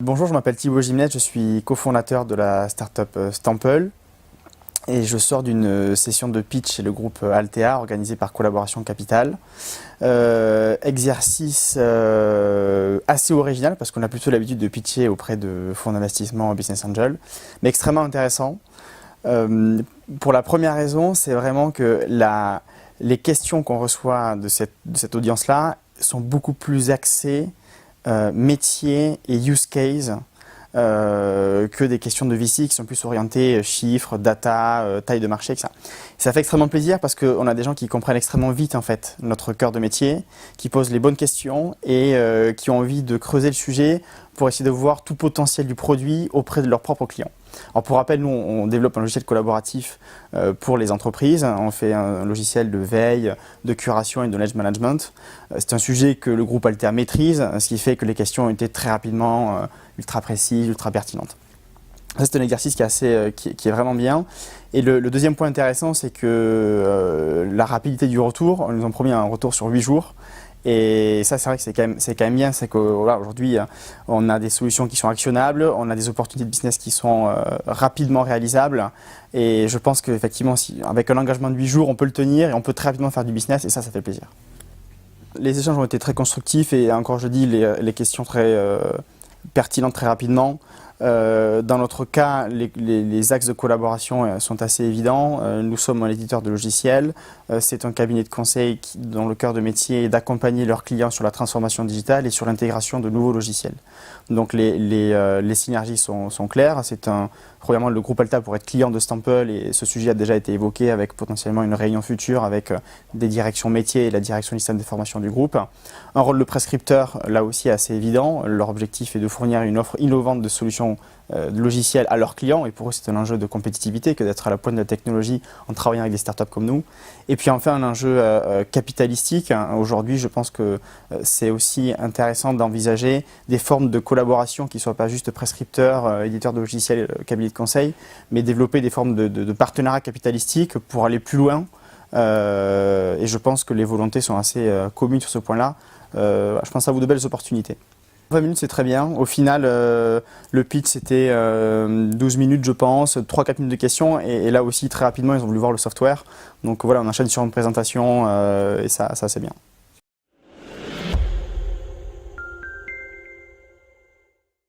Bonjour, je m'appelle Thibaut Gimnet, je suis cofondateur de la startup Stample et je sors d'une session de pitch chez le groupe Altea organisée par Collaboration Capital. Exercice assez original parce qu'on a plutôt l'habitude de pitcher auprès de fonds d'investissement Business Angel, mais extrêmement intéressant. Pour la première raison, c'est vraiment que les questions qu'on reçoit de cette audience-là sont beaucoup plus axées métier et use case que des questions de VC qui sont plus orientées chiffres, data, taille de marché, etc. Ça fait extrêmement plaisir parce qu'on a des gens qui comprennent extrêmement vite en fait notre cœur de métier, qui posent les bonnes questions et qui ont envie de creuser le sujet pour essayer de voir tout potentiel du produit auprès de leurs propres clients. Alors pour rappel, nous on développe un logiciel collaboratif pour les entreprises. On fait un logiciel de veille, de curation et de knowledge management. C'est un sujet que le groupe Altea maîtrise, ce qui fait que les questions ont été très rapidement ultra précises, ultra pertinentes. C'est un exercice qui est vraiment bien. Et le deuxième point intéressant, c'est que la rapidité du retour, ils nous ont promis un retour sur 8 jours. Et ça, c'est vrai que c'est quand même bien, c'est qu'aujourd'hui, on a des solutions qui sont actionnables, on a des opportunités de business qui sont rapidement réalisables. Et je pense qu'effectivement, avec un engagement de 8 jours, on peut le tenir et on peut très rapidement faire du business et ça fait plaisir. Les échanges ont été très constructifs et encore je dis, les questions très pertinentes très rapidement. Dans notre cas, les axes de collaboration sont assez évidents. Nous sommes un éditeur de logiciels. C'est un cabinet de conseil dont le cœur de métier est d'accompagner leurs clients sur la transformation digitale et sur l'intégration de nouveaux logiciels. Donc les synergies sont claires. Premièrement, le groupe Altea pourrait être client de Stample et ce sujet a déjà été évoqué avec potentiellement une réunion future avec des directions métiers et la direction du système de formation du groupe. Un rôle de prescripteur, là aussi assez évident. Leur objectif est de fournir une offre innovante de solutions de logiciels à leurs clients et pour eux c'est un enjeu de compétitivité que d'être à la pointe de la technologie en travaillant avec des startups comme nous. Et puis enfin un enjeu capitalistique. Aujourd'hui je pense que c'est aussi intéressant d'envisager des formes de collaboration qui ne soient pas juste prescripteurs, éditeurs de logiciels, cabinet de conseil, mais développer des formes de partenariat capitalistique pour aller plus loin. Et je pense que les volontés sont assez communes sur ce point-là. Je pense à vous de belles opportunités. 20 minutes c'est très bien. Au final, le pitch c'était 12 minutes je pense, 3-4 minutes de questions et là aussi très rapidement ils ont voulu voir le software. Donc voilà, on enchaîne sur une présentation et ça c'est bien.